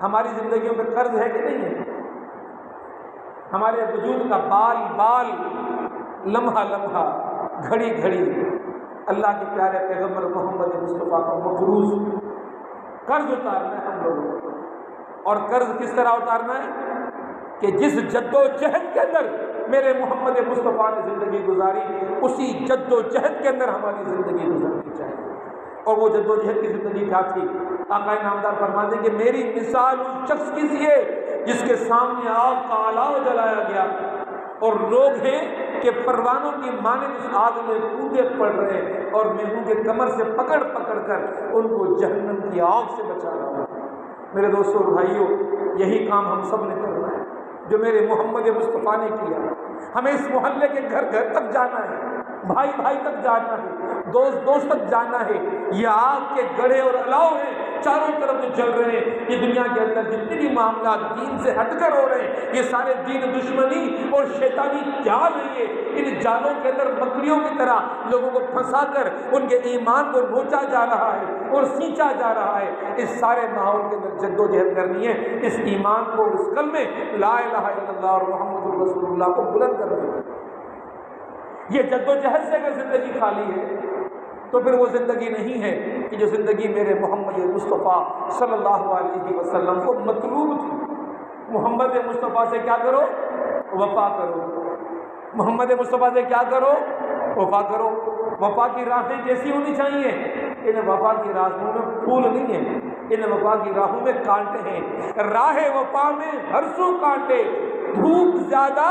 ہماری زندگیوں میں قرض ہے کہ نہیں ہے؟ ہمارے وجود کا بال بال، لمحہ لمحہ، گھڑی گھڑی اللہ کے پیارے پیغمبر محمد مصطفیٰ کا مقروض قرض اتارنا ہے ہم لوگوں کو۔ اور قرض کس طرح اتارنا ہے کہ جس جد و جہد کے اندر میرے محمد مصطفیٰ نے زندگی گزاری، اسی جد و جہد کے اندر ہماری زندگی گزارنی چاہیے۔ اور وہ جد و جہد کی زندگی کیا تھی؟ آقا نامدار فرماتے ہیں کہ میری مثال اس شخص کی سی ہے جس کے سامنے آگ کا الاؤ جلایا گیا اور لوگ ہیں کہ پروانوں کی مانند اس آگ میں کودے پڑ رہے ہیں، اور میں ان کے کمر سے پکڑ پکڑ کر ان کو جہنم کی آگ سے بچا رہا ہوں۔ میرے دوستوں اور بھائیوں، یہی کام ہم سب نے کرنا ہے جو میرے محمد مصطفیٰ نے کیا۔ ہمیں اس محلے کے گھر گھر تک جانا ہے، بھائی بھائی تک جانا ہے، دوست دوست تک جانا ہے۔ یہ آگ کے گڑھے اور الاؤ ہیں چاروں طرف جو جل رہے ہیں، یہ دنیا کے اندر جتنے بھی معاملات دین سے ہٹ کر ہو رہے ہیں، یہ سارے دین دشمنی اور شیطانی جال ہیں۔ ان جالوں کے اندر مکڑیوں کی طرح لوگوں کو پھنسا کر ان کے ایمان کو نوچا جا رہا ہے اور سینچا جا رہا ہے۔ اس سارے ماحول کے اندر جد و جہد کرنی ہے، اس ایمان کو، اس کلمے لا الہ الا اللہ اور محمد رسول اللہ کو بلند کرنا ہے۔ یہ جد و جہد سے اگر زندگی خالی ہے تو پھر وہ زندگی نہیں ہے کہ جو زندگی میرے محمد مصطفیٰ صلی اللہ علیہ وسلم کو مطلوب تھی۔ محمد مصطفیٰ سے کیا کرو؟ وفا کرو۔ محمد مصطفیٰ سے کیا کرو؟ وفا کرو۔ وفا کی راہیں کیسی ہونی چاہیے؟ ان وفا کی راہوں میں پھول نہیں ہیں، ان وفا کی راہوں میں کانٹے ہیں۔ راہ وفا میں ہر سو کانٹے، دھوپ زیادہ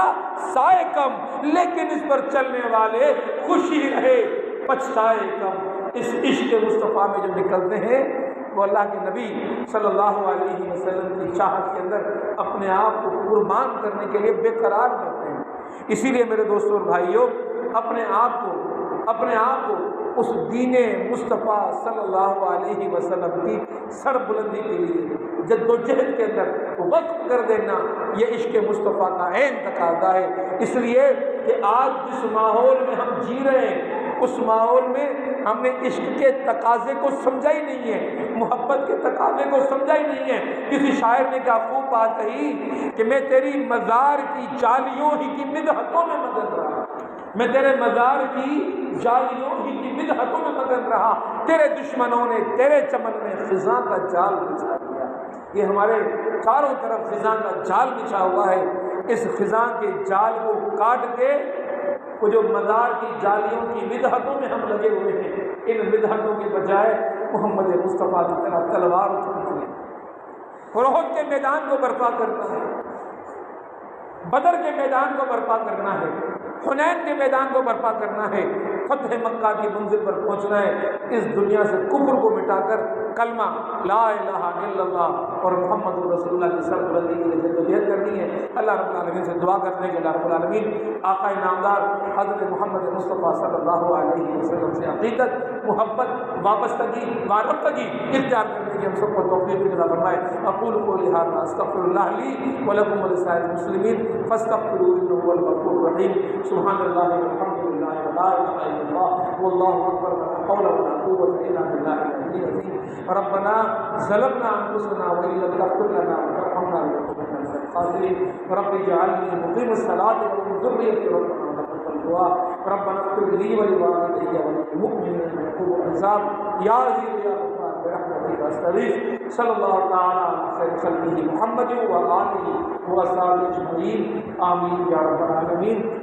سائے کم، لیکن اس پر چلنے والے خوشی رہے پچھتائے کم۔ اس عشق مصطفیٰ میں جو نکلتے ہیں وہ اللہ کے نبی صلی اللہ علیہ وسلم کی چاہت کے اندر اپنے آپ کو قربان کرنے کے لیے بے قرار رہتے ہیں۔ اسی لیے میرے دوستوں اور بھائیوں، اپنے آپ کو اس دین مصطفیٰ صلی اللہ علیہ وسلم کی سر بلندی کے لیے جد و جہد کے اندر وقف کر دینا، یہ عشق مصطفیٰ کا عین تقاضا ہے۔ اس لیے کہ آج جس ماحول میں ہم جی رہے ہیں، اس ماحول میں ہم نے عشق کے تقاضے کو سمجھا ہی نہیں ہے، محبت کے تقاضے کو سمجھا ہی نہیں ہے۔ کسی شاعر نے کیا خوب بات کہی کہ میں تیری مزار کی جالیوں ہی کی مدحتوں میں مگن رہا، میں تیرے مزار کی جالیوں ہی کی مدحتوں میں مگن رہا، تیرے دشمنوں نے تیرے چمن میں خزاں کا جال بچھا دیا۔ یہ ہمارے چاروں طرف خزاں کا جال بچھا ہوا ہے، اس خزاں کے جال کو کاٹ کے وہ جو مزار کی جالیوں کی مدحتوں میں ہم لگے ہوئے ہیں، ان مدحتوں کے بجائے محمد مصطفیٰ کی طرح تلوار اٹھانی ہے، احد کے میدان کو برپا کرنا ہے، بدر کے میدان کو برپا کرنا ہے، حنین کے میدان کو برپا کرنا ہے، فتح مکہ کی منزل پر پہنچنا ہے، اس دنیا سے کفر کو مٹا کر کلمہ لا الہ الا اللہ اور محمد رسول اللہ کی سربلندی کے لیے جدوجہد کرنی ہے۔ اللہ رب العالمین سے دعا کرتے ہیں کہ اللہ رب العالمین آقا نامدار حضرت محمد مصطفیٰ صلی اللہ علیہ وسلم سے عقیدت، محبت، وابستگی، وارفتگی اختیار کرنے کی ہم سب کو توفیق عطا فرمائے۔ اقول قولی ھذا استغفر اللہ لی ولکم ولسائر المسلمین فاستغفروہ انہ هو الغفور الرحیم۔ سبحان اللہ والحمد للہ ولا الہ الا اللہ واللہ اکبر ولا حول ولا قوة الا باللہ العلی العظیم۔ ربنا ظلمنا انفسنا وان لم تغفر لنا وترحمنا لنكونن من الخاسرین۔ رب اجعلنی مقیم الصلاة ومن ذریتی ربنا وتقبل دعاء۔ ربنا اغفر لي ولوالدي وللمؤمنين يوم الحساب يا عزيز يا غفار برحمتك استغيث۔ صلی اللہ تعالی علی خیر خلقہ محمد وآلہ وصحبہ اجمعین، آمین یا رب العالمین۔